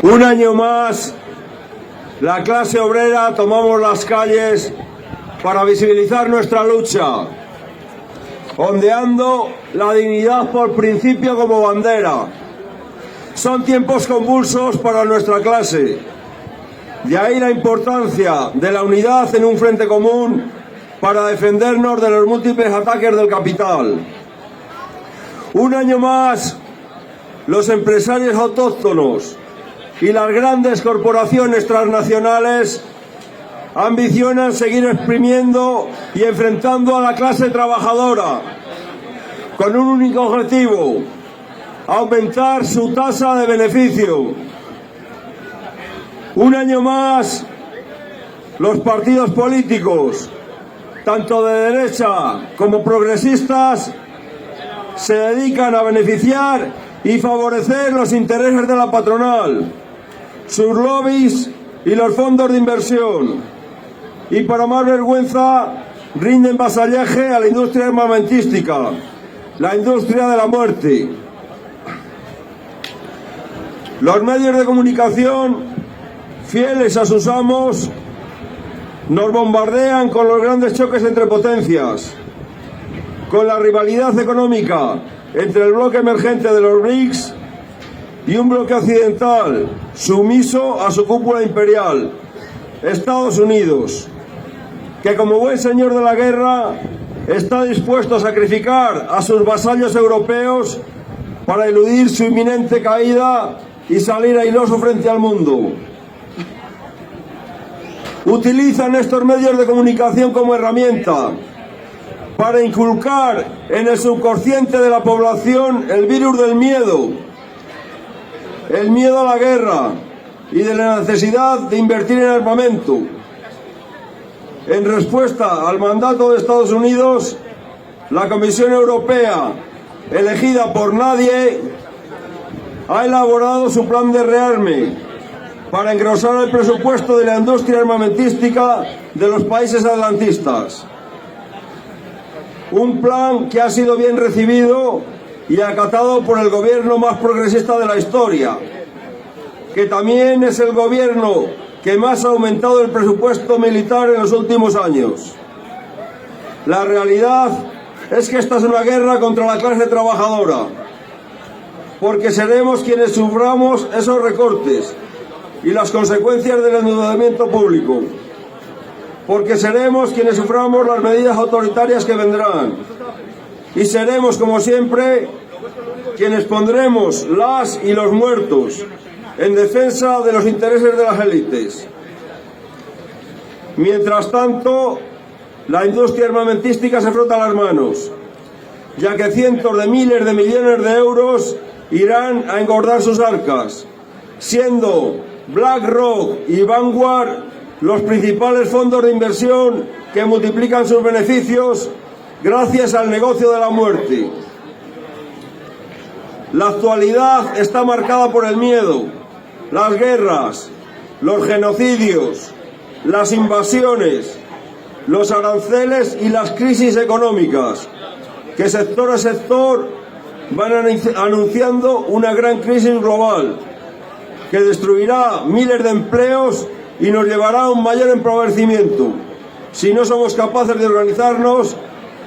Un año más, la clase obrera tomamos las calles para visibilizar nuestra lucha, ondeando la dignidad por principio como bandera. Son tiempos convulsos para nuestra clase. De ahí la importancia de la unidad en un frente común para defendernos de los múltiples ataques del capital. Un año más, los empresarios autóctonos y las grandes corporaciones transnacionales ambicionan seguir exprimiendo y enfrentando a la clase trabajadora con un único objetivo: aumentar su tasa de beneficio. Un año más, los partidos políticos, tanto de derecha como progresistas, se dedican a beneficiar y favorecer los intereses de la patronal, sus lobbies y los fondos de inversión. Y para más vergüenza, rinden vasallaje a la industria armamentística, la industria de la muerte. Los medios de comunicación, fieles a sus amos, nos bombardean con los grandes choques entre potencias, con la rivalidad económica entre el bloque emergente de los BRICS y un bloque occidental sumiso a su cúpula imperial, Estados Unidos, que como buen señor de la guerra está dispuesto a sacrificar a sus vasallos europeos para eludir su inminente caída y salir airoso frente al mundo. Utilizan estos medios de comunicación como herramienta para inculcar en el subconsciente de la población el virus del miedo, el miedo a la guerra y de la necesidad de invertir en armamento. En respuesta al mandato de Estados Unidos, la Comisión Europea, elegida por nadie, ha elaborado su plan de rearme para engrosar el presupuesto de la industria armamentística de los países atlantistas. Un plan que ha sido bien recibido y acatado por el gobierno más progresista de la historia, que también es el gobierno que más ha aumentado el presupuesto militar en los últimos años. La realidad es que esta es una guerra contra la clase trabajadora, porque seremos quienes suframos esos recortes y las consecuencias del endeudamiento público, porque seremos quienes suframos las medidas autoritarias que vendrán, y seremos, como siempre, quienes pondremos las y los muertos en defensa de los intereses de las élites. Mientras tanto, la industria armamentística se frota las manos, ya que cientos de miles de millones de euros irán a engordar sus arcas, siendo BlackRock y Vanguard los principales fondos de inversión que multiplican sus beneficios gracias al negocio de la muerte. La actualidad está marcada por el miedo, las guerras, los genocidios, las invasiones, los aranceles y las crisis económicas, que sector a sector van anunciando una gran crisis global que destruirá miles de empleos y nos llevará a un mayor empobrecimiento si no somos capaces de organizarnos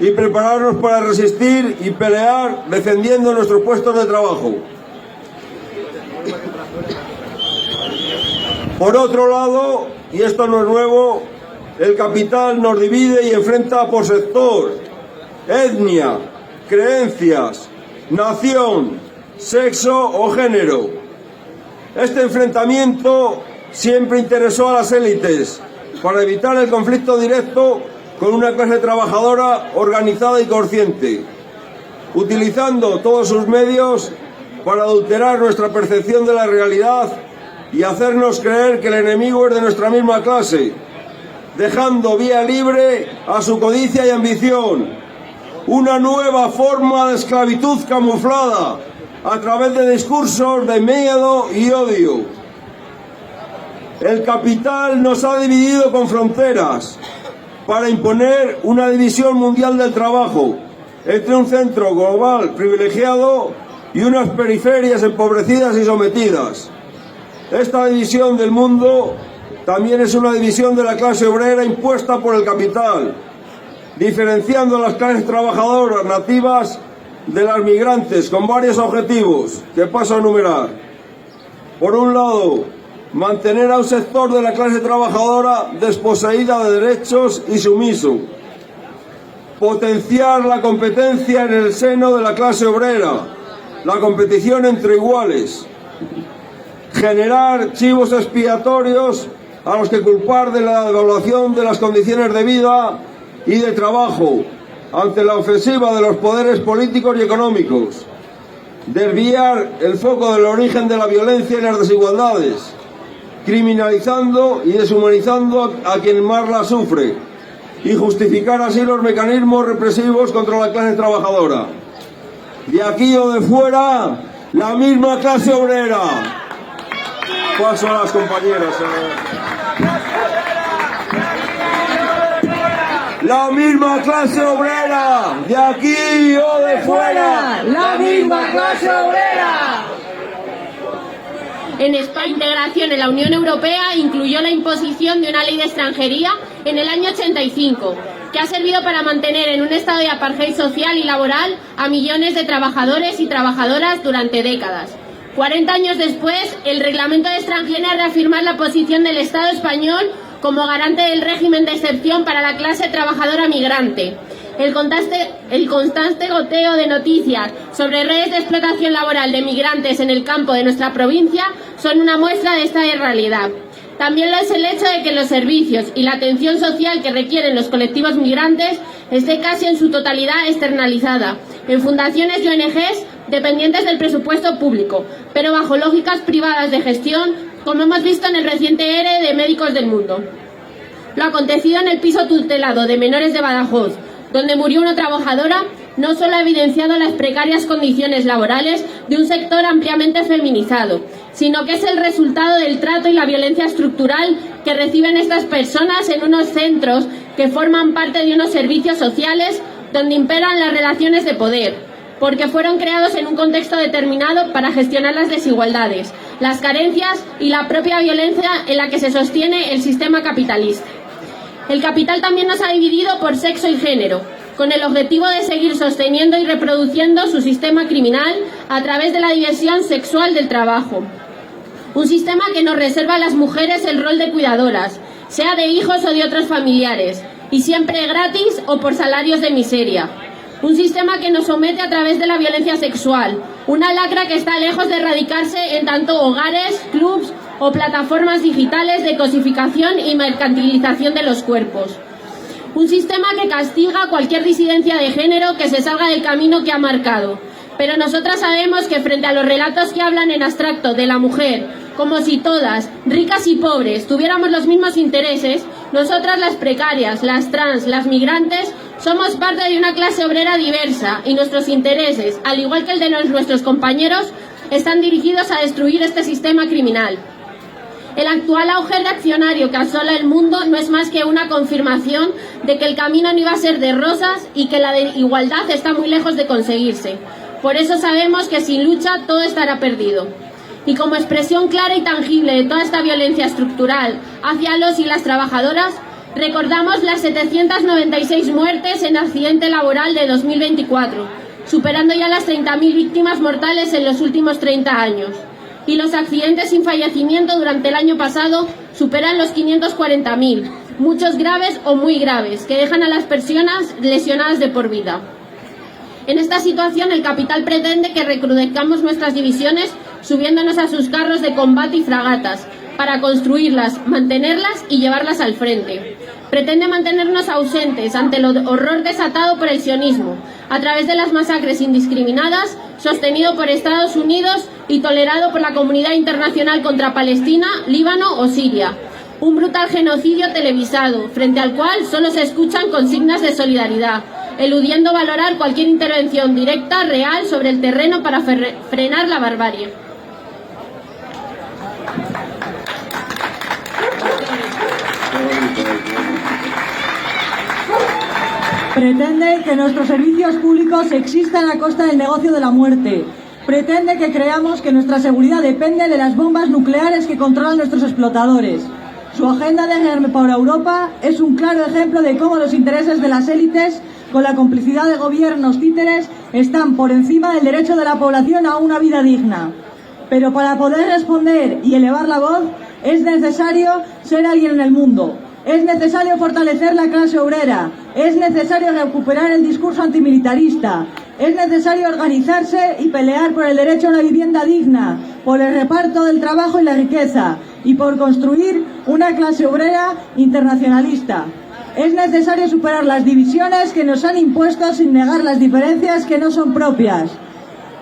y prepararnos para resistir y pelear defendiendo nuestros puestos de trabajo. Por otro lado, y esto no es nuevo, el capital nos divide y enfrenta por sector, etnia, creencias, nación, sexo o género. Este enfrentamiento siempre interesó a las élites para evitar el conflicto directo con una clase trabajadora organizada y consciente, utilizando todos sus medios para adulterar nuestra percepción de la realidad y hacernos creer que el enemigo es de nuestra misma clase, dejando vía libre a su codicia y ambición, una nueva forma de esclavitud camuflada a través de discursos de miedo y odio. El capital nos ha dividido con fronteras para imponer una división mundial del trabajo entre un centro global privilegiado y unas periferias empobrecidas y sometidas. Esta división del mundo también es una división de la clase obrera impuesta por el capital, diferenciando a las clases trabajadoras nativas de las migrantes con varios objetivos que paso a enumerar. Por un lado, mantener a un sector de la clase trabajadora desposeída de derechos y sumiso. Potenciar la competencia en el seno de la clase obrera, la competición entre iguales. Generar chivos expiatorios a los que culpar de la devaluación de las condiciones de vida y de trabajo ante la ofensiva de los poderes políticos y económicos. Desviar el foco del origen de la violencia y las desigualdades, criminalizando y deshumanizando a quien más la sufre y justificar así los mecanismos represivos contra la clase trabajadora. De aquí o de fuera, la misma clase obrera. Paso a las compañeras. La misma clase obrera, de aquí o de fuera. La misma clase obrera. En España, la integración en la Unión Europea incluyó la imposición de una ley de extranjería en el año 85, que ha servido para mantener en un estado de apartheid social y laboral a millones de trabajadores y trabajadoras durante décadas. 40 años después, el Reglamento de Extranjería viene a reafirmar la posición del Estado español como garante del régimen de excepción para la clase trabajadora migrante. El constante goteo de noticias sobre redes de explotación laboral de migrantes en el campo de nuestra provincia son una muestra de esta realidad. También lo es el hecho de que los servicios y la atención social que requieren los colectivos migrantes esté casi en su totalidad externalizada en fundaciones y ONGs dependientes del presupuesto público, pero bajo lógicas privadas de gestión, como hemos visto en el reciente ERE de Médicos del Mundo. Lo acontecido en el piso tutelado de menores de Badajoz, donde murió una trabajadora, no solo ha evidenciado las precarias condiciones laborales de un sector ampliamente feminizado, sino que es el resultado del trato y la violencia estructural que reciben estas personas en unos centros que forman parte de unos servicios sociales donde imperan las relaciones de poder, porque fueron creados en un contexto determinado para gestionar las desigualdades, las carencias y la propia violencia en la que se sostiene el sistema capitalista. El capital también nos ha dividido por sexo y género, con el objetivo de seguir sosteniendo y reproduciendo su sistema criminal a través de la diversión sexual del trabajo. Un sistema que nos reserva a las mujeres el rol de cuidadoras, sea de hijos o de otros familiares, y siempre gratis o por salarios de miseria. Un sistema que nos somete a través de la violencia sexual, una lacra que está lejos de erradicarse en tanto hogares, clubs o plataformas digitales de cosificación y mercantilización de los cuerpos. Un sistema que castiga cualquier disidencia de género que se salga del camino que ha marcado. Pero nosotras sabemos que frente a los relatos que hablan en abstracto de la mujer, como si todas, ricas y pobres, tuviéramos los mismos intereses, nosotras las precarias, las trans, las migrantes, somos parte de una clase obrera diversa y nuestros intereses, al igual que el de nuestros compañeros, están dirigidos a destruir este sistema criminal. El actual auge reaccionario que asola el mundo no es más que una confirmación de que el camino no iba a ser de rosas y que la igualdad está muy lejos de conseguirse. Por eso sabemos que sin lucha todo estará perdido. Y como expresión clara y tangible de toda esta violencia estructural hacia los y las trabajadoras, recordamos las 796 muertes en accidente laboral de 2024, superando ya las 30.000 víctimas mortales en los últimos 30 años. Y los accidentes sin fallecimiento durante el año pasado superan los 540.000, muchos graves o muy graves, que dejan a las personas lesionadas de por vida. En esta situación, el capital pretende que recrudezcamos nuestras divisiones subiéndonos a sus carros de combate y fragatas, para construirlas, mantenerlas y llevarlas al frente. Pretende mantenernos ausentes ante el horror desatado por el sionismo, a través de las masacres indiscriminadas, sostenido por Estados Unidos y tolerado por la comunidad internacional contra Palestina, Líbano o Siria. Un brutal genocidio televisado, frente al cual solo se escuchan consignas de solidaridad, eludiendo valorar cualquier intervención directa, real, sobre el terreno para frenar la barbarie. Pretende que nuestros servicios públicos existan a costa del negocio de la muerte, pretende que creamos que nuestra seguridad depende de las bombas nucleares que controlan nuestros explotadores. Su agenda de guerra por Europa es un claro ejemplo de cómo los intereses de las élites, con la complicidad de gobiernos títeres, están por encima del derecho de la población a una vida digna. Pero para poder responder y elevar la voz, es necesario ser alguien en el mundo. Es necesario fortalecer la clase obrera. Es necesario recuperar el discurso antimilitarista. Es necesario organizarse y pelear por el derecho a una vivienda digna, por el reparto del trabajo y la riqueza, y por construir una clase obrera internacionalista. Es necesario superar las divisiones que nos han impuesto sin negar las diferencias que no son propias.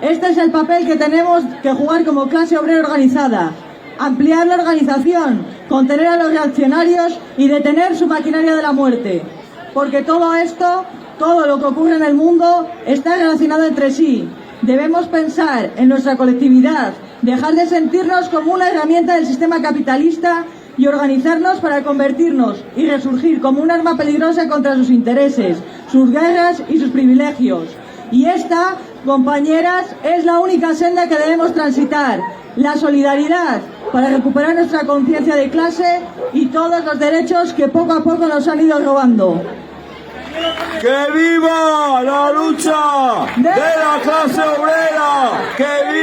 Este es el papel que tenemos que jugar como clase obrera organizada. Ampliar la organización, contener a los reaccionarios y detener su maquinaria de la muerte. Porque todo esto, todo lo que ocurre en el mundo, está relacionado entre sí. Debemos pensar en nuestra colectividad, dejar de sentirnos como una herramienta del sistema capitalista y organizarnos para convertirnos y resurgir como un arma peligrosa contra sus intereses, sus guerras y sus privilegios. Y esta, compañeras, es la única senda que debemos transitar. La solidaridad para recuperar nuestra conciencia de clase y todos los derechos que poco a poco nos han ido robando. ¡Que viva la lucha de la clase obrera! ¡Que viva!